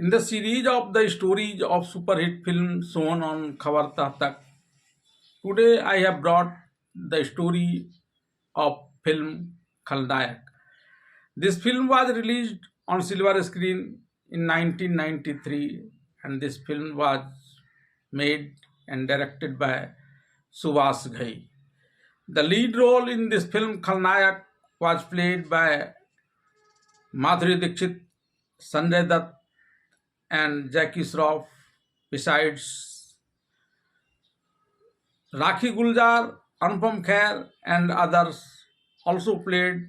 In the series of the stories of superhit films shown on Khabar Tak, today I have brought the story of film Khalnaayak. This film was released on silver screen in 1993, and this film was made and directed by Subhas Ghai. The lead role in this film Khalnaayak was played by Madhuri Dixit, Sanjay Dutt, and Jacky Shroff. Besides Rakhi Guljar, Anupam Kher, and others also played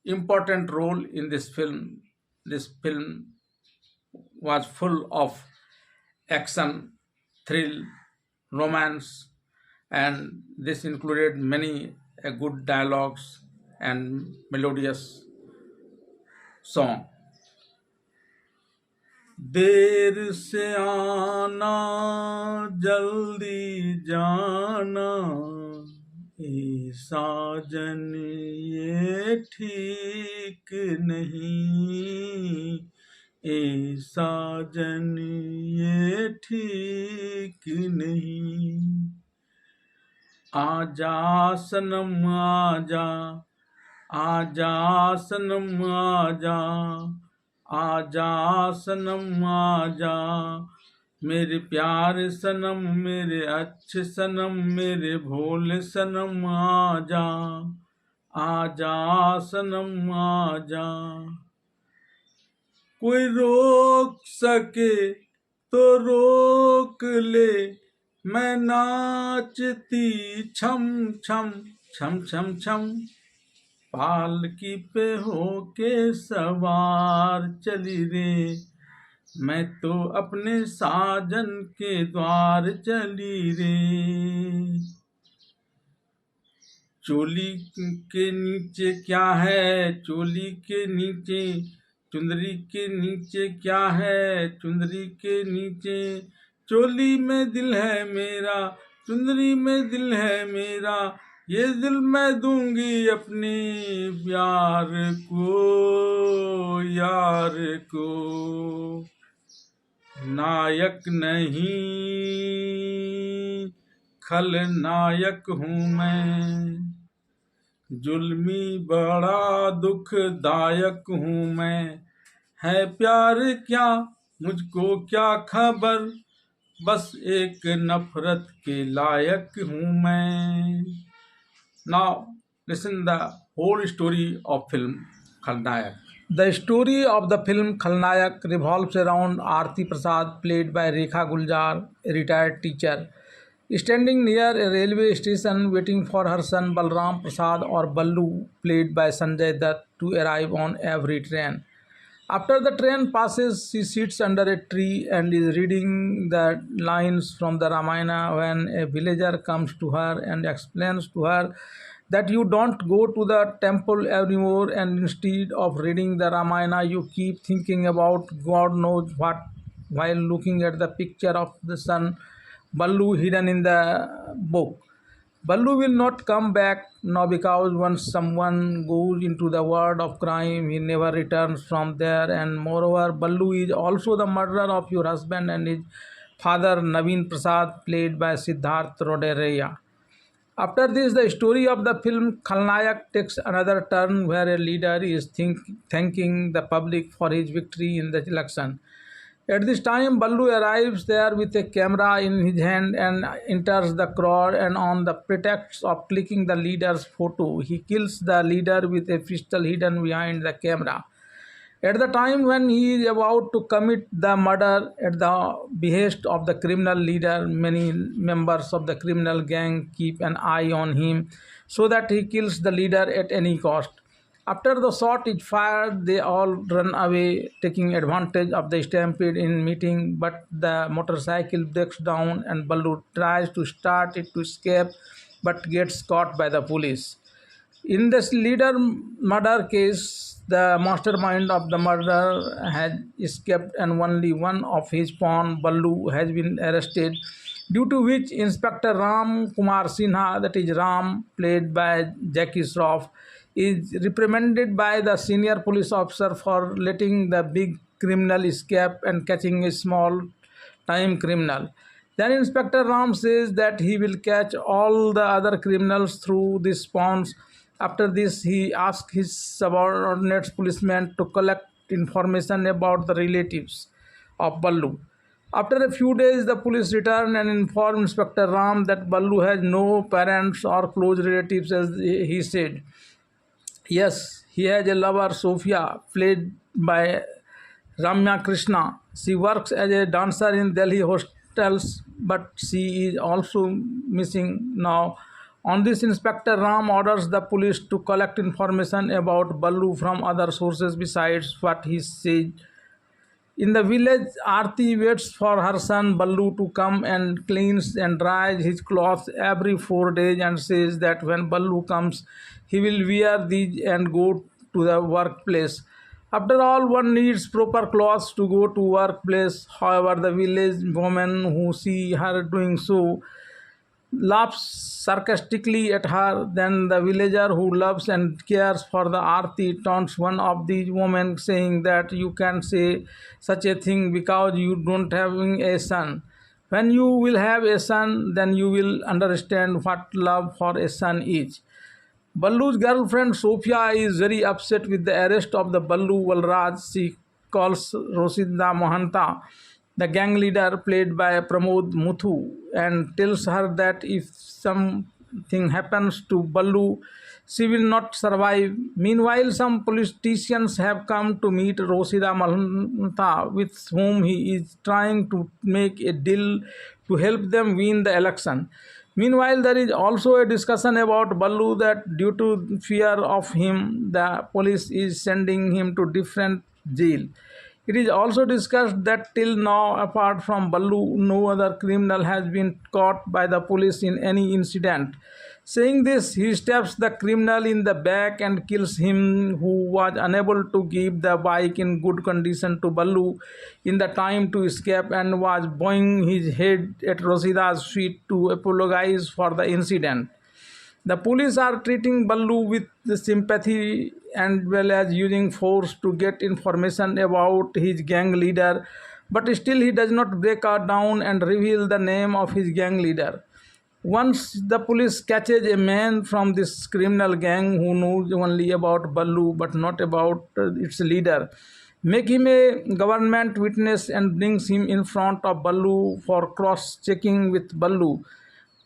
important role in this film. This film was full of action, thrill, romance, and this included many good dialogues and melodious song. देर से आना जल्दी जाना ए साजन ये ठीक नहीं ए साजन ये ठीक नहीं आजा सनम आजा आजा सनम आजा आजा सनम आजा मेरे प्यार सनम मेरे अच्छे सनम मेरे भोले सनम आजा आजा सनम आजा कोई रोक सके तो रोक ले मैं नाचती छम छम छम छम छम पालकी पे होके सवार चली रे मैं तो अपने साजन के द्वार चली रे चोली के नीचे क्या है चोली के नीचे चुंदरी के नीचे क्या है चुंदरी के नीचे चोली में दिल है मेरा चुंदरी में दिल है मेरा ये दिल मैं दूंगी अपने प्यार को यार को नायक नहीं खलनायक हूँ मैं जुल्मी बड़ा दुखदायक हूँ मैं है प्यार क्या मुझको क्या खबर बस एक नफरत के लायक हूँ मैं Now, listen the whole story of film Khalnaayak. The story of the film Khalnaayak revolves around Aarti Prasad, played by Rekha Guljar, a retired teacher, standing near a railway station waiting for her son Balram Prasad or Balu, played by Sanjay Dutt, to arrive on every train. After the train passes, she sits under a tree and is reading the lines from the Ramayana when a villager comes to her and explains to her that you don't go to the temple anymore and instead of reading the Ramayana, you keep thinking about God knows what while looking at the picture of the son Balu hidden in the book. Balu will not come back now because once someone goes into the world of crime, he never returns from there. And moreover, Balu is also the murderer of your husband and his father Naveen Prasad, played by Siddharth Rodereya. After this, the story of the film Khalnaayak takes another turn where a leader is thanking the public for his victory in the election. At this time, Balu arrives there with a camera in his hand and enters the crowd, and on the pretext of clicking the leader's photo, he kills the leader with a pistol hidden behind the camera. At the time when he is about to commit the murder at the behest of the criminal leader, many members of the criminal gang keep an eye on him so that he kills the leader at any cost. After the shot is fired, they all run away, taking advantage of the stampede in meeting, but the motorcycle breaks down and Balu tries to start it to escape but gets caught by the police. In this leader murder case, the mastermind of the murder has escaped and only one of his pawn, Balu, has been arrested, due to which Inspector Ram Kumar Sinha, that is Ram, played by Jacky Shroff, is reprimanded by the senior police officer for letting the big criminal escape and catching a small time criminal. Then Inspector Ram says that he will catch all the other criminals through this ponds. After this, he asks his subordinate policemen to collect information about the relatives of Balu. After a few days, the police return and inform Inspector Ram that Balu has no parents or close relatives, as he said. Yes, he has a lover, Sophia, played by Ramya Krishna. She works as a dancer in Delhi hostels, but she is also missing now. On this, Inspector Ram orders the police to collect information about Balu from other sources besides what he said. In the village, Aarti waits for her son Balu to come and cleans and dries his clothes every 4 days and says that when Balu comes, he will wear these and go to the workplace. After all, one needs proper clothes to go to workplace. However, the village women who see her doing so laughs sarcastically at her. Then the villager who loves and cares for the Aarti taunts one of these women, saying that you can say such a thing because you don't having a son. When you will have a son, then you will understand what love for a son is. Ballu's girlfriend Sophia is very upset with the arrest of the Ballu Valraj. She calls Rosida Mohanta, the gang leader played by Pramod Muthu, and tells her that if something happens to Ballu, she will not survive. Meanwhile, some politicians have come to meet Rosida Mohanta, with whom he is trying to make a deal to help them win the election. Meanwhile, there is also a discussion about Balu that due to fear of him, the police is sending him to different jail. It is also discussed that till now, apart from Balu, no other criminal has been caught by the police in any incident. Saying this, he stabs the criminal in the back and kills him, who was unable to give the bike in good condition to Balu in the time to escape and was bowing his head at Rosida's feet to apologize for the incident. The police are treating Ballu with sympathy and well as using force to get information about his gang leader, but still he does not break out down and reveal the name of his gang leader. Once the police catches a man from this criminal gang who knows only about Ballu but not about its leader, make him a government witness and brings him in front of Ballu for cross-checking with Ballu.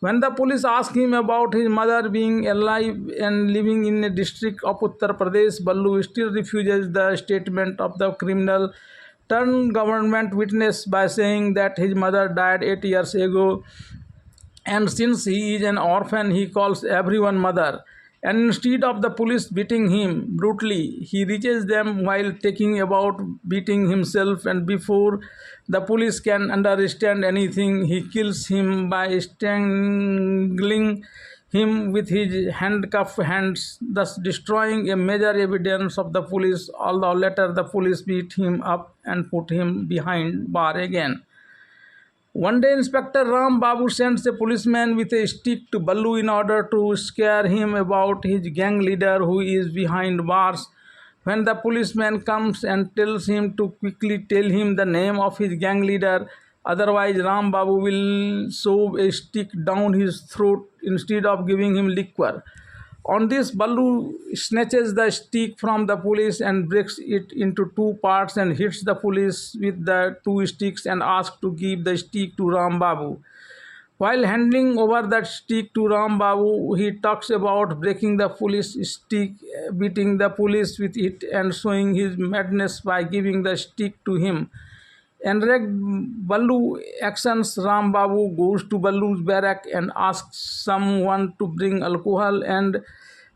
When the police ask him about his mother being alive and living in a district of Uttar Pradesh, Ballu still refuses the statement of the criminal turned government witness by saying that his mother died 8 years ago, and since he is an orphan, he calls everyone mother. And instead of the police beating him brutally, he reaches them while taking about beating himself, and before the police can understand anything, he kills him by strangling him with his handcuffed hands, thus destroying a major evidence of the police, although later the police beat him up and put him behind bar again. One day, Inspector Ram Babu sends a policeman with a stick to Ballu in order to scare him about his gang leader who is behind bars. When the policeman comes and tells him to quickly tell him the name of his gang leader, otherwise Ram Babu will shove a stick down his throat instead of giving him liquor. On this, Ballu snatches the stick from the police and breaks it into two parts and hits the police with the two sticks and asks to give the stick to Ram Babu. While handing over that stick to Ram Babu, he talks about breaking the police stick, beating the police with it, and showing his madness by giving the stick to him. Enraged Ballu actions, Ram Babu goes to Ballu's barrack and asks someone to bring alcohol and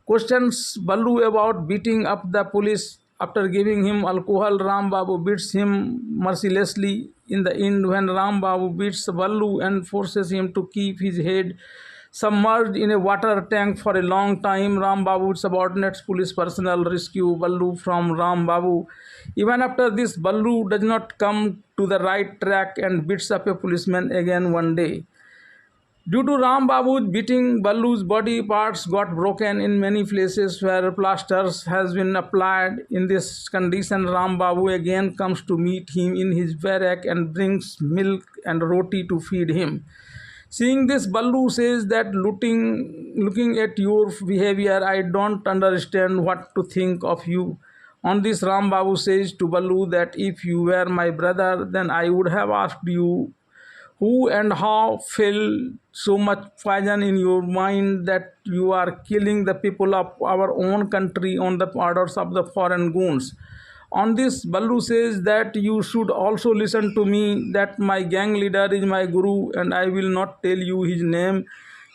questions Ballu about beating up the police. After giving him alcohol, Ram Babu beats him mercilessly. In the end, when Ram Babu beats Ballu and forces him to keep his head submerged in a water tank for a long time, Ram Babu's subordinates police personnel rescue Ballu from Ram Babu. Even after this, Ballu does not come to the right track and beats up a policeman again one day. Due to Ram Babu's beating, Balu's body parts got broken in many places where plasters has been applied. In this condition, Ram Babu again comes to meet him in his barrack and brings milk and roti to feed him. Seeing this, Balu says that looking at your behavior, I don't understand what to think of you. On this, Ram Babu says to Balu that if you were my brother, then I would have asked you who and how fell so much poison in your mind that you are killing the people of our own country on the orders of the foreign goons. On this, Balu says that you should also listen to me, that my gang leader is my guru and I will not tell you his name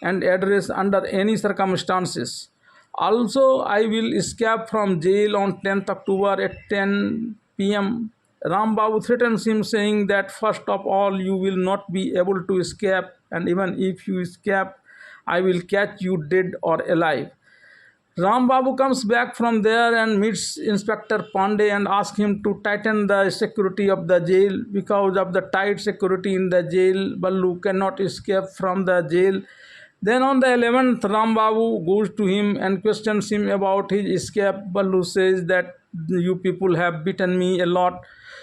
and address under any circumstances. Also, I will escape from jail on 10th October at 10 p.m. Ram Babu threatens him, saying that first of all, you will not be able to escape, and even if you escape, I will catch you dead or alive. Ram Babu comes back from there and meets Inspector Pandey and asks him to tighten the security of the jail. Because of the tight security in the jail, Balu cannot escape from the jail. Then on the 11th, Ram Babu goes to him and questions him about his escape. Balu says that you people have beaten me a lot,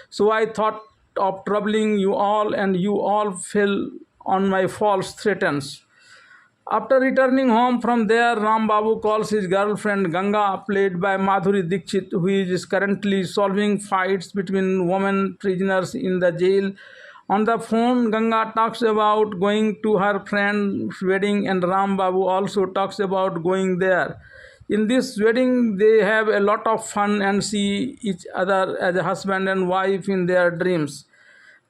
so I thought of troubling you all and you all fell on my false threats. After returning home from there, Ram Babu calls his girlfriend Ganga, played by Madhuri Dixit, who is currently solving fights between women prisoners in the jail. On the phone, Ganga talks about going to her friend's wedding, and Ram Babu also talks about going there. In this wedding, they have a lot of fun and see each other as a husband and wife in their dreams.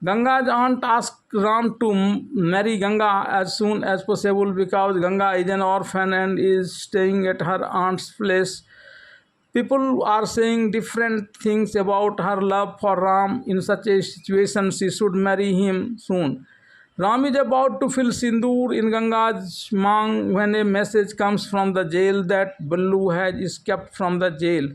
Ganga's aunt asks Ram to marry Ganga as soon as possible because Ganga is an orphan and is staying at her aunt's place. People are saying different things about her love for Ram. In such a situation, she should marry him soon. Ram is about to fill sindoor in Ganga's mang when a message comes from the jail that Balu has escaped from the jail.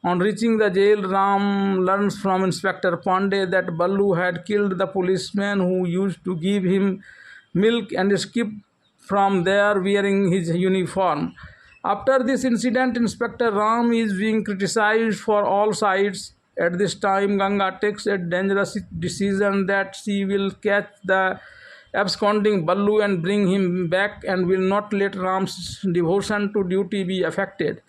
On reaching the jail, Ram learns from Inspector Pandey that Balu had killed the policeman who used to give him milk and escaped from there wearing his uniform. After this incident, Inspector Ram is being criticized for all sides. At this time, Ganga takes a dangerous decision that she will catch the absconding Balu and bring him back and will not let Ram's devotion to duty be affected.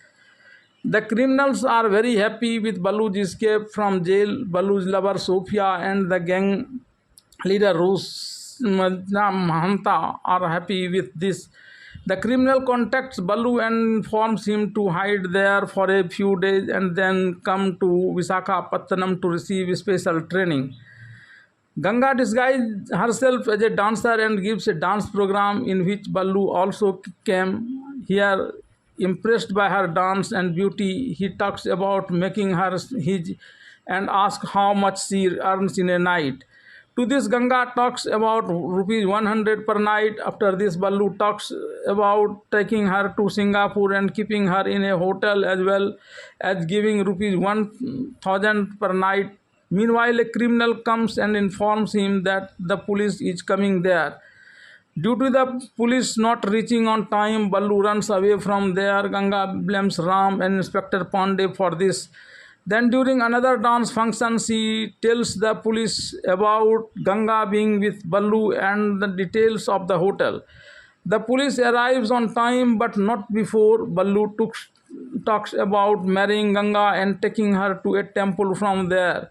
The criminals are very happy with Balu's escape from jail. Balu's lover Sophia and the gang leader Mahanta are happy with this. The criminal contacts Balu and informs him to hide there for a few days and then come to Visakhapatnam to receive special training. Ganga disguises herself as a dancer and gives a dance program in which Balu also came. Here, impressed by her dance and beauty, he talks about making her his and asks how much she earns in a night. To this, Ganga talks about rupees 100 per night. After this, Balu talks about taking her to Singapore and keeping her in a hotel as well as giving rupees 1000 per night. Meanwhile, a criminal comes and informs him that the police is coming there. Due to the police not reaching on time, Balu runs away from there. Ganga blames Ram and Inspector Pandey for this. Then during another dance function, she tells the police about Ganga being with Balu and the details of the hotel. The police arrives on time but not before. Balu talks about marrying Ganga and taking her to a temple from there.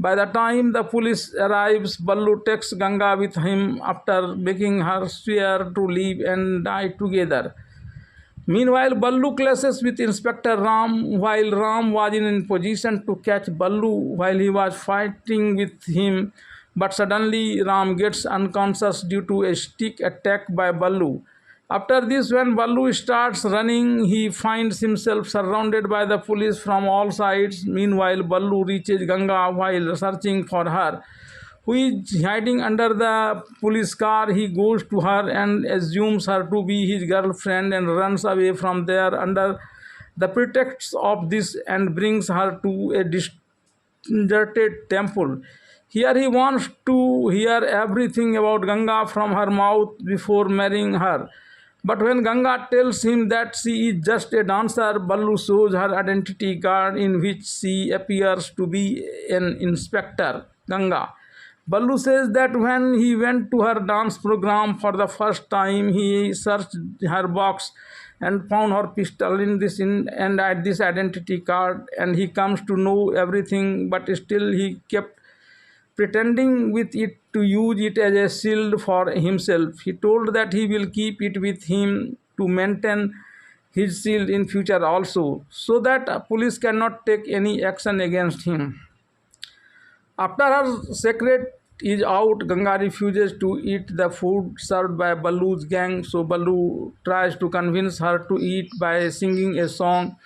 By the time the police arrives, Balu takes Ganga with him after making her swear to live and die together. Meanwhile, Balu clashes with Inspector Ram while Ram was in position to catch Balu while he was fighting with him, but suddenly Ram gets unconscious due to a stick attack by Balu. After this, when Balu starts running, he finds himself surrounded by the police from all sides. Meanwhile, Balu reaches Ganga while searching for her, who is hiding under the police car. He goes to her and assumes her to be his girlfriend and runs away from there under the pretext of this and brings her to a deserted temple. Here he wants to hear everything about Ganga from her mouth before marrying her. But when Ganga tells him that she is just a dancer, Balu shows her identity card in which she appears to be an inspector, Ganga. Balu says that when he went to her dance program for the first time, he searched her box and found her pistol and at this identity card, and he comes to know everything, but still he kept pretending with it to use it as a shield for himself. He told that he will keep it with him to maintain his shield in future also, so that police cannot take any action against him. After her secret is out, Ganga refuses to eat the food served by Balu's gang, so Balu tries to convince her to eat by singing a song.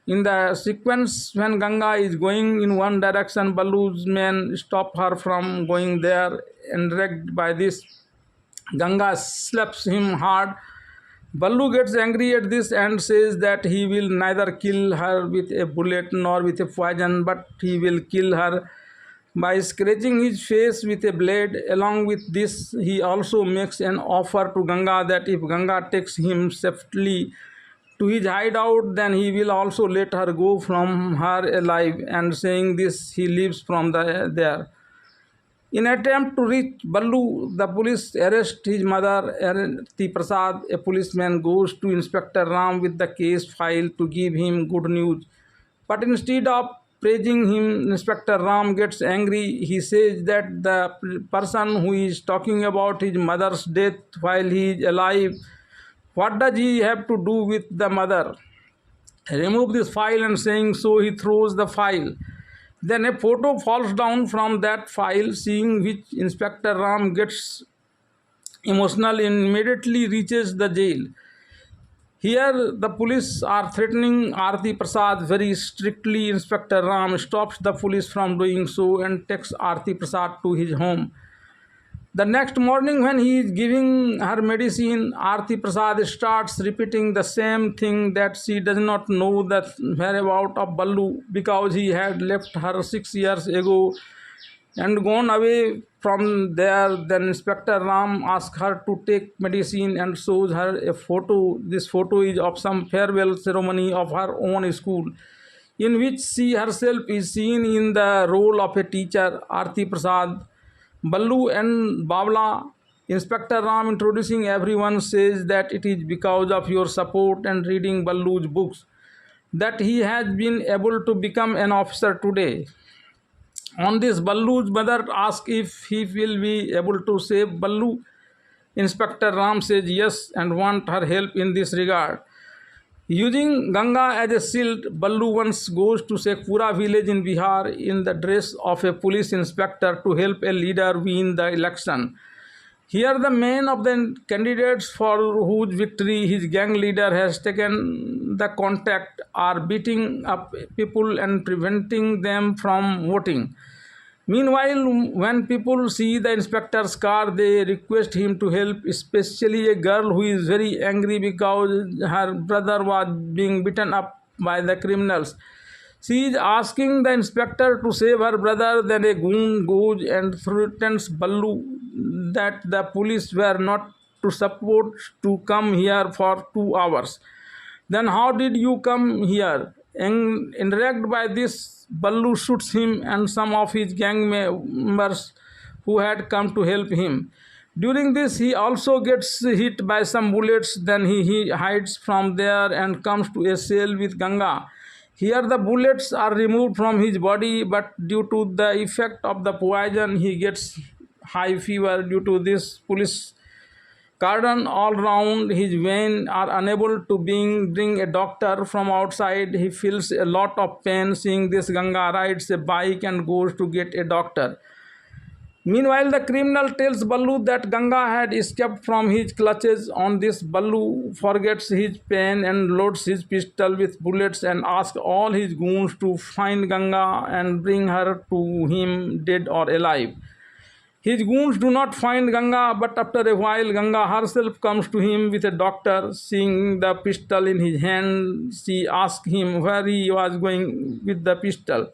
In the sequence, when Ganga is going in one direction, Balu's men stop her from going there. Enraged by this, Ganga slaps him hard. Balu gets angry at this and says that he will neither kill her with a bullet nor with a poison, but he will kill her by scratching his face with a blade. Along with this, he also makes an offer to Ganga that if Ganga takes him safely to his hideout, then he will also let her go from her alive, and saying this, he leaves from there. In attempt to reach Balu, the police arrest his mother, Arati Prasad. A policeman goes to Inspector Ram with the case file to give him good news. But instead of praising him, Inspector Ram gets angry. He says that the person who is talking about his mother's death while he is alive, what does he have to do with the mother? Remove this file, and saying so, he throws the file. Then a photo falls down from that file, seeing which Inspector Ram gets emotional and immediately reaches the jail. Here the police are threatening Arati Prasad very strictly. Inspector Ram stops the police from doing so and takes Arati Prasad to his home. The next morning, when he is giving her medicine, Arati Prasad starts repeating the same thing, that she does not know the whereabouts of Balu because he had left her 6 years ago and gone away from there. Then Inspector Ram asks her to take medicine and shows her a photo. This photo is of some farewell ceremony of her own school, in which she herself is seen in the role of a teacher, Arati Prasad, Balu and Babla. Inspector Ram, introducing everyone, says that it is because of your support and reading Balu's books that he has been able to become an officer today. On this, Balu's mother asks if he will be able to save Balu. Inspector Ram says yes and want her help in this regard. Using Ganga as a shield, Balu once goes to Shekhpura village in Bihar in the dress of a police inspector to help a leader win the election. Here the men of the candidates for whose victory his gang leader has taken the contact are beating up people and preventing them from voting. Meanwhile, when people see the inspector's car, they request him to help, especially a girl who is very angry because her brother was being beaten up by the criminals. She is asking the inspector to save her brother. Then a goon goes and threatens Balu that the police were not to support to come here for 2 hours. Then how did you come here? Enraged by this, Balu shoots him and some of his gang members who had come to help him. During this, he also gets hit by some bullets. Then he hides from there and comes to a cell with Ganga. Here the bullets are removed from his body, but due to the effect of the poison, he gets high fever. Due to this, police cordon all round his veins are unable to bring a doctor from outside. He feels a lot of pain. Seeing this, Ganga rides a bike and goes to get a doctor. Meanwhile, the criminal tells Balu that Ganga had escaped from his clutches. On this, Balu forgets his pain and loads his pistol with bullets and asks all his goons to find Ganga and bring her to him, dead or alive. His goons do not find Ganga, but after a while, Ganga herself comes to him with a doctor. Seeing the pistol in his hand, she asks him where he was going with the pistol.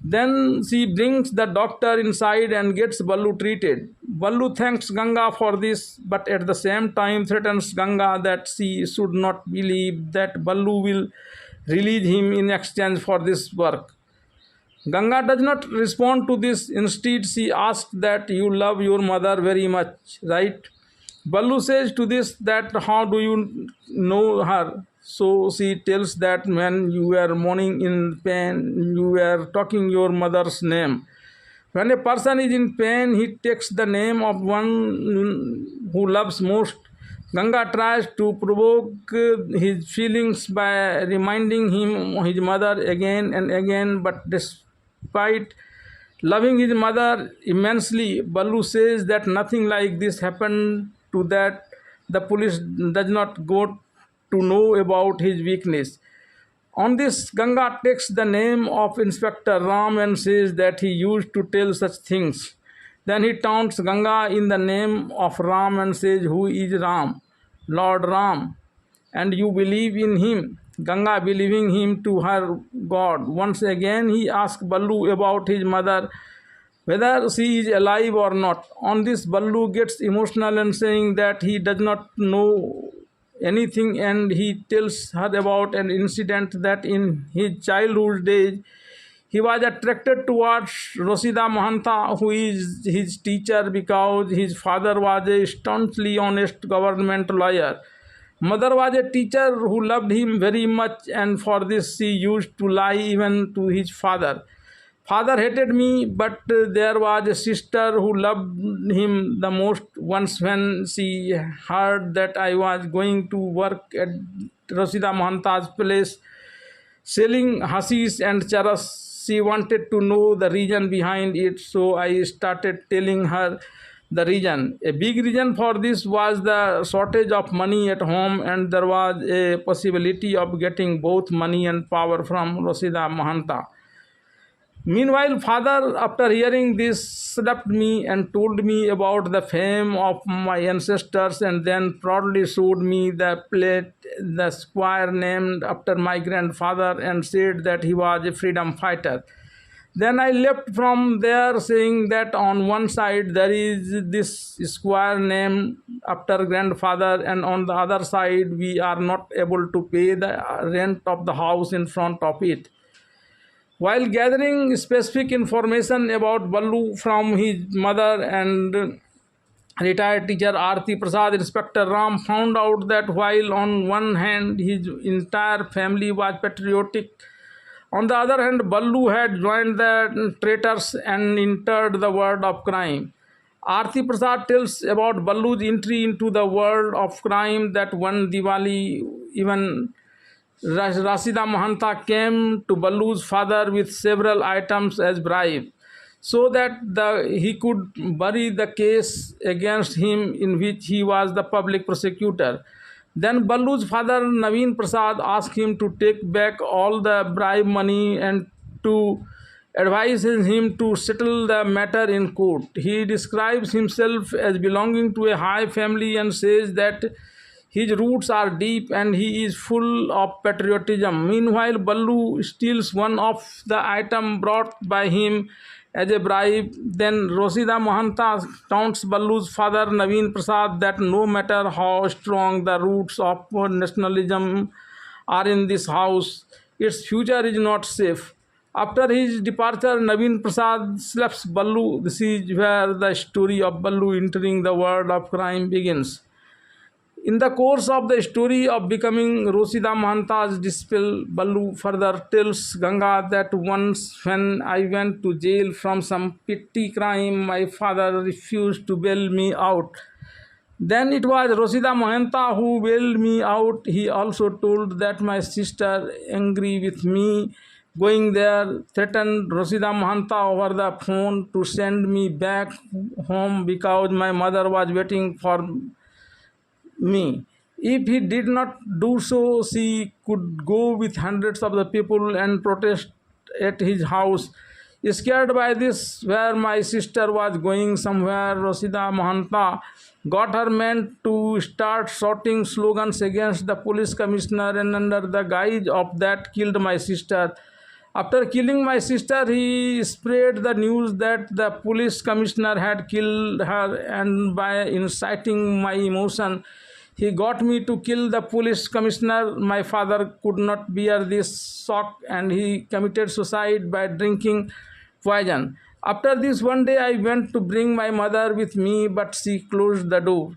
Then she brings the doctor inside and gets Balu treated. Balu thanks Ganga for this, but at the same time threatens Ganga that she should not believe that Balu will release him in exchange for this work. Ganga does not respond to this. Instead, she asks that you love your mother very much, right? Balu says to this that how do you know her? So she tells that when you were mourning in pain, you were talking your mother's name. When a person is in pain, he takes the name of one who loves most. Ganga tries to provoke his feelings by reminding him his mother again and again, but despite loving his mother immensely, Balu says that nothing like this happened to that the police does not go to know about his weakness. On this, Ganga takes the name of Inspector Ram and says that he used to tell such things. Then he taunts Ganga in the name of Ram and says, who is Ram? Lord Ram. And you believe in him. Ganga believing him to her God. Once again he asks Balu about his mother, whether she is alive or not. On this, Balu gets emotional and saying that he does not know anything, and he tells her about an incident that in his childhood days he was attracted towards Rosida Mahanta, who is his teacher, because his father was a staunchly honest government lawyer. Mother was a teacher who loved him very much, and for this she used to lie even to his father. Father hated me, but there was a sister who loved him the most. Once, when she heard that I was going to work at Rasida Mahanta's place selling hashish and charas, she wanted to know the reason behind it, so I started telling her the reason. A big reason for this was the shortage of money at home, and there was a possibility of getting both money and power from Rasida Mahanta. Meanwhile, father, after hearing this, slapped me and told me about the fame of my ancestors, and then proudly showed me the plate, the square named after my grandfather, and said that he was a freedom fighter. Then I left from there saying that on one side there is this square named after grandfather, and on the other side we are not able to pay the rent of the house in front of it. While gathering specific information about Balu from his mother and retired teacher Arti Prasad, Inspector Ram found out that while on one hand his entire family was patriotic, on the other hand Balu had joined the traitors and entered the world of crime. Arti Prasad tells about Balu's entry into the world of crime, that one Diwali even Rasida Mahanta came to Balu's father with several items as bribe, so that he could bury the case against him in which he was the public prosecutor. Then Balu's father Naveen Prasad asked him to take back all the bribe money and to advise him to settle the matter in court. He describes himself as belonging to a high family and says that his roots are deep and he is full of patriotism. Meanwhile, Balu steals one of the items brought by him as a bribe. Then Rosida Mahanta taunts Balu's father Naveen Prasad that no matter how strong the roots of nationalism are in this house, its future is not safe. After his departure, Naveen Prasad slaps Balu. This is where the story of Balu entering the world of crime begins. In the course of the story of becoming Rosida Mahanta's disciple, Balu further tells Ganga that once when I went to jail from some petty crime, my father refused to bail me out. Then it was Rosida Mahanta who bailed me out. He also told that my sister, angry with me going there, threatened Rosida Mahanta over the phone to send me back home because my mother was waiting for me. If he did not do so, she could go with hundreds of the people and protest at his house. Scared by this, where my sister was going somewhere, Rosida Mahanta got her men to start shouting slogans against the police commissioner, and under the guise of that killed my sister. After killing my sister, he spread the news that the police commissioner had killed her, and by inciting my emotion, he got me to kill the police commissioner. My father could not bear this shock and he committed suicide by drinking poison. After this, one day I went to bring my mother with me, but she closed the door.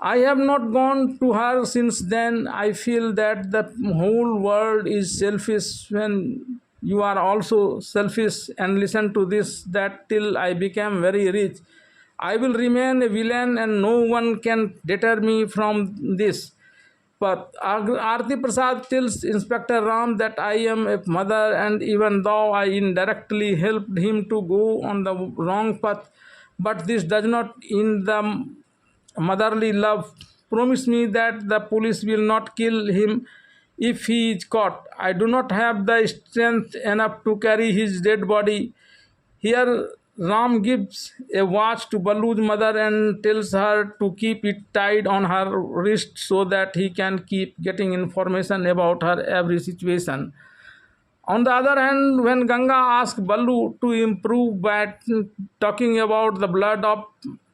I have not gone to her since then. I feel that the whole world is selfish when you are also selfish. And listen to this, that till I became very rich, I will remain a villain and no one can deter me from this. But Arti Prasad tells Inspector Ram that I am a mother, and even though I indirectly helped him to go on the wrong path, but this does not end the motherly love. Promise me that the police will not kill him if he is caught. I do not have the strength enough to carry his dead body. Here, Ram gives a watch to Balu's mother and tells her to keep it tied on her wrist so that he can keep getting information about her every situation. On the other hand, when Ganga asks Balu to improve by talking about the blood of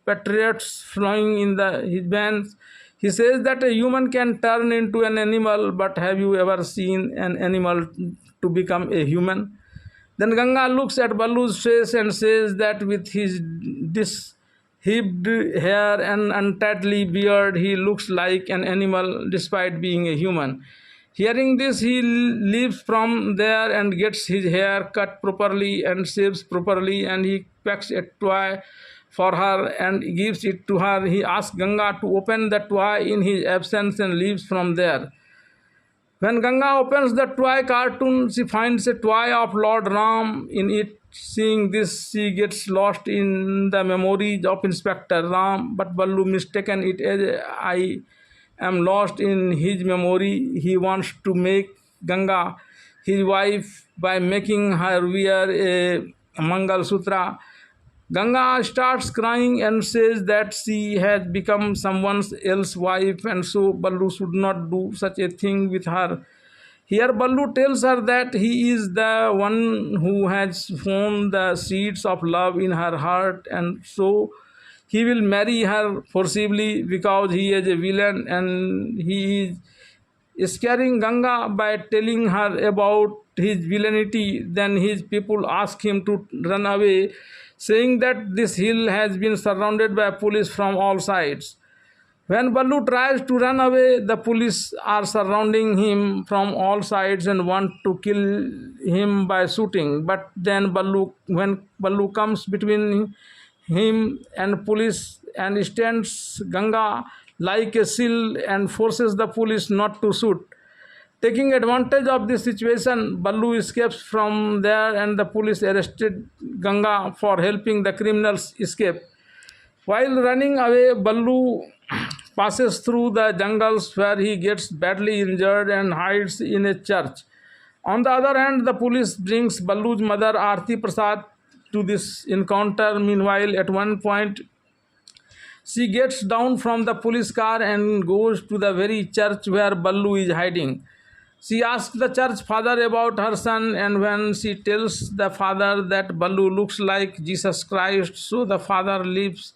patriots flowing in his veins, he says that a human can turn into an animal, but have you ever seen an animal to become a human? Then Ganga looks at Balu's face and says that with his disheveled hair and untightly beard, he looks like an animal despite being a human. Hearing this, he leaves from there and gets his hair cut properly and shaves properly, and he packs a toy for her and gives it to her. He asks Ganga to open the toy in his absence and leaves from there. When Ganga opens the toy cartoon, she finds a toy of Lord Ram in it. Seeing this, she gets lost in the memories of Inspector Ram, but Balu mistaken it as I am lost in his memory. He wants to make Ganga his wife by making her wear a Mangal Sutra. Ganga starts crying and says that she has become someone else's wife and so Balu should not do such a thing with her. Here Balu tells her that he is the one who has sown the seeds of love in her heart and so he will marry her forcibly because he is a villain and he is scaring Ganga by telling her about his villainy. Then his people ask him to run away, saying that this hill has been surrounded by police from all sides. When Balu tries to run away, the police are surrounding him from all sides and want to kill him by shooting. But then when Balu comes between him and police and stands Ganga like a shield and forces the police not to shoot. Taking advantage of this situation, Balu escapes from there and the police arrested Ganga for helping the criminals escape. While running away, Balu passes through the jungles where he gets badly injured and hides in a church. On the other hand, the police brings Balu's mother Arti Prasad to this encounter. Meanwhile, at one point, she gets down from the police car and goes to the very church where Balu is hiding. She asks the church father about her son, and when she tells the father that Balu looks like Jesus Christ, so the father leaves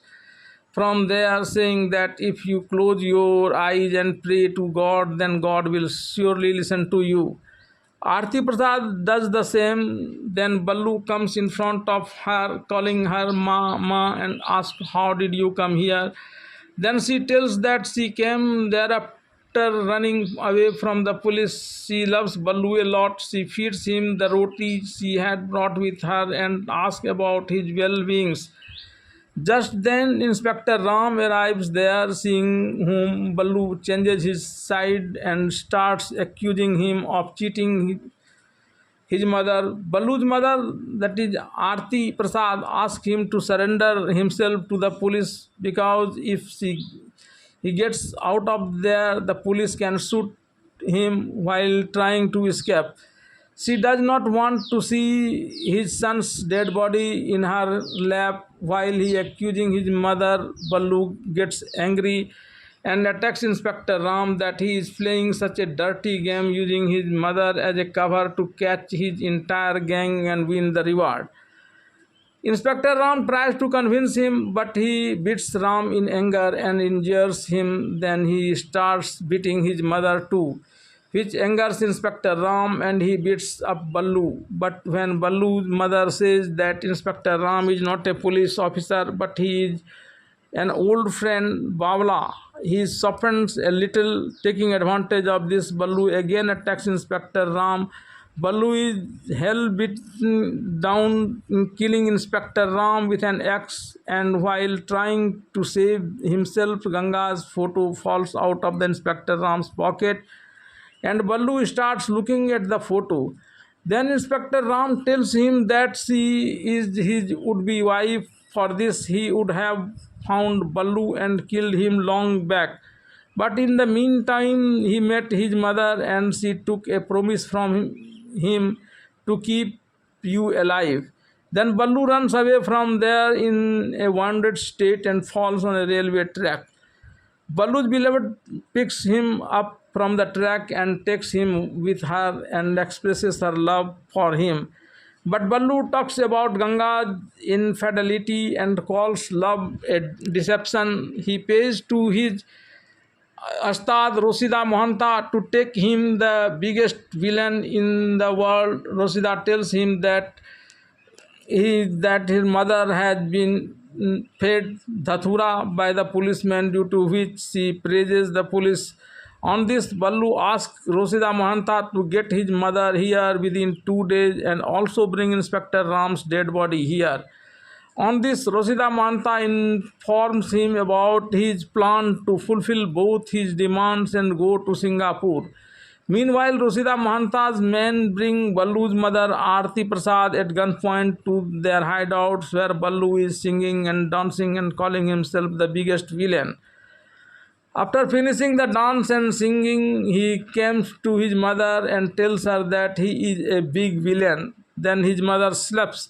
from there saying that if you close your eyes and pray to God, then God will surely listen to you. Arti Prasad does the same. Then Balu comes in front of her, calling her Ma, Ma, and asks, how did you come here? Then she tells that she came there after running away from the police. She loves Balu a lot. She feeds him the roti she had brought with her and asks about his well-beings. Just then Inspector Ram arrives there, seeing whom Balu changes his side and starts accusing him of cheating his mother. Balu's mother, that is Arti Prasad, asks him to surrender himself to the police because if he gets out of there, the police can shoot him while trying to escape. She does not want to see his son's dead body in her lap while he accusing his mother. Balu gets angry and attacks Inspector Ram that he is playing such a dirty game using his mother as a cover to catch his entire gang and win the reward. Inspector Ram tries to convince him, but he beats Ram in anger and injures him. Then he starts beating his mother too, which angers Inspector Ram and he beats up Balu. But when Balu's mother says that Inspector Ram is not a police officer but he is an old friend, Bawla, he softens a little, taking advantage of this. Balu again attacks Inspector Ram. Balu is hell beaten down, killing Inspector Ram with an axe, and while trying to save himself, Ganga's photo falls out of the Inspector Ram's pocket, and Balu starts looking at the photo. Then Inspector Ram tells him that she is his would-be wife. For this, he would have found Balu and killed him long back. But in the meantime, he met his mother and she took a promise from him to keep you alive. Then Balu runs away from there in a wounded state and falls on a railway track. Balu's beloved picks him up from the track and takes him with her and expresses her love for him. But Balu talks about Ganga's infidelity and calls love a deception. He pays to his Astad Rosida Mohanta to take him the biggest villain in the world. Rosida tells him that his mother has been fed dhatura by the policeman, due to which she praises the police. On this, Balu asks Rosida Mohanta to get his mother here within 2 days and also bring Inspector Ram's dead body here. On this, Rosida Mohanta informs him about his plan to fulfill both his demands and go to Singapore. Meanwhile, Rosida Mohanta's men bring Balu's mother Aarti Prasad at gunpoint to their hideouts, where Balu is singing and dancing and calling himself the biggest villain. After finishing the dance and singing, he comes to his mother and tells her that he is a big villain. Then his mother slaps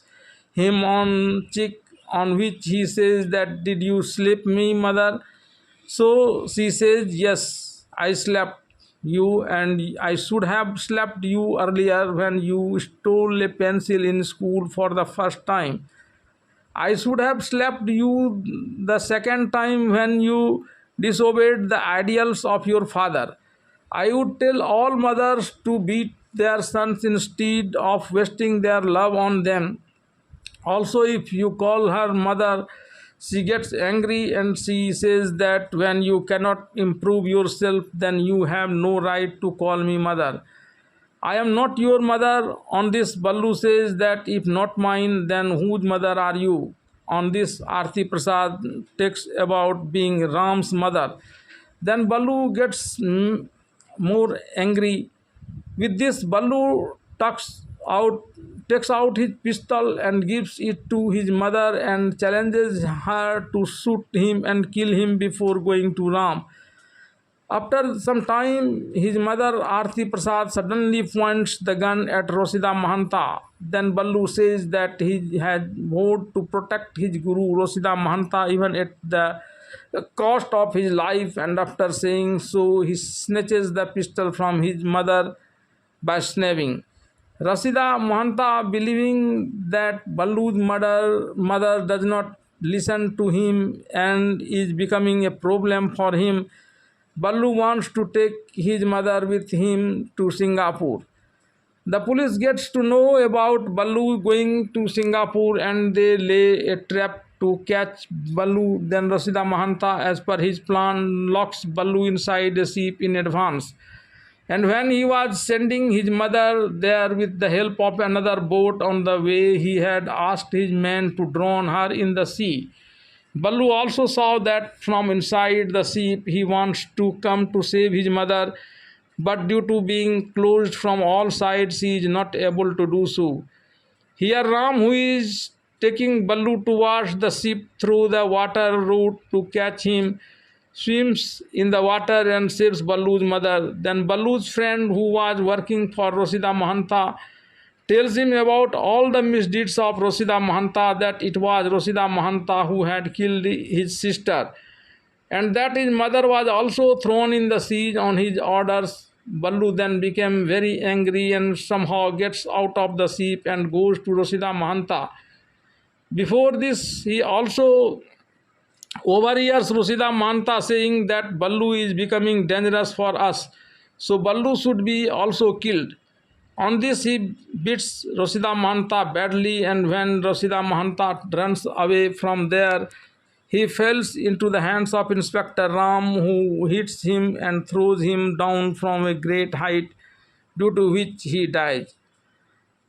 him on cheek, on which he says that, "Did you slap me, mother?" So she says, "Yes, I slapped you, and I should have slapped you earlier when you stole a pencil in school for the first time. I should have slapped you the second time when you disobeyed the ideals of your father. I would tell all mothers to beat their sons instead of wasting their love on them. Also, if you call her mother, she gets angry and she says that when you cannot improve yourself, then you have no right to call me mother. I am not your mother." On this, Balu says that if not mine, then whose mother are you? On this, Aarti Prasad takes about being Ram's mother. Then Balu gets more angry. With this, Balu takes out his pistol and gives it to his mother and challenges her to shoot him and kill him before going to Ram. After some time, his mother Aarti Prasad suddenly points the gun at Rosida Mahanta. Then Balu says that he had vowed to protect his guru Rosida Mahanta even at the cost of his life, and after saying so, he snatches the pistol from his mother by snapping. Rosida Mahanta, believing that Balu's mother does not listen to him and is becoming a problem for him, Balu wants to take his mother with him to Singapore. The police gets to know about Balu going to Singapore and they lay a trap to catch Balu. Then Rosida Mahanta, as per his plan, locks Balu inside a ship in advance. And when he was sending his mother there with the help of another boat on the way, he had asked his men to drown her in the sea. Balu also saw that from inside the ship he wants to come to save his mother, but due to being closed from all sides, he is not able to do so. Here Ram, who is taking Balu towards the ship through the water route to catch him, swims in the water and saves Balu's mother. Then Balu's friend, who was working for Rosida Mahanta, tells him about all the misdeeds of Rosida Mahanta, that it was Rosida Mahanta who had killed his sister. and that his mother was also thrown in the sea on his orders. Balu then became very angry and somehow gets out of the ship and goes to Rosida Mahanta. Before this, he also overhears Rosida Mahanta saying that Balu is becoming dangerous for us, so Balu should be also killed. On this, he beats Rosida Mahanta badly, and when Rosida Mahanta runs away from there, he falls into the hands of Inspector Ram, who hits him and throws him down from a great height, due to which he dies.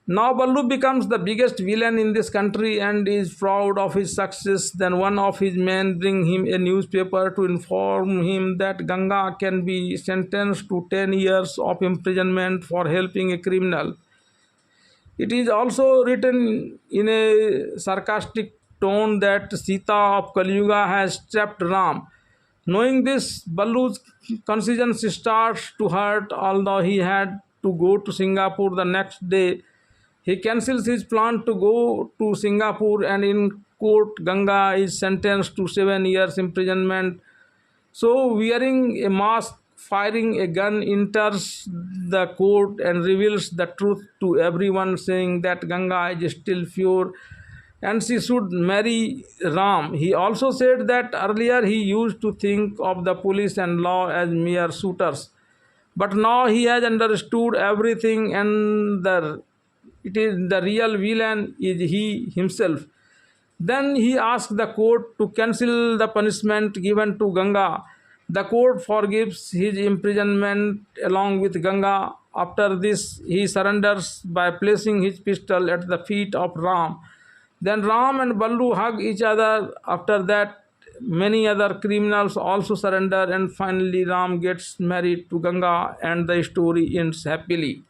Now Ballu becomes the biggest villain in this country and is proud of his success. Then one of his men bring him a newspaper to inform him that Ganga can be sentenced to 10 years of imprisonment for helping a criminal. It is also written in a sarcastic tone that Sita of Kali Yuga has trapped Ram. Knowing this, Ballu's conscience starts to hurt, although he had to go to Singapore the next day. He cancels his plan to go to Singapore, and in court, Ganga is sentenced to 7 years imprisonment. So, wearing a mask, firing a gun, enters the court and reveals the truth to everyone, saying that Ganga is still pure and she should marry Ram. He also said that earlier he used to think of the police and law as mere suitors, but now he has understood everything, and it is the real villain is he himself. Then he asked the court to cancel the punishment given to Ganga. The court forgives his imprisonment along with Ganga. After this, he surrenders by placing his pistol at the feet of Ram. Then Ram and Ballu hug each other. After that, many other criminals also surrender, and finally Ram gets married to Ganga, and the story ends happily.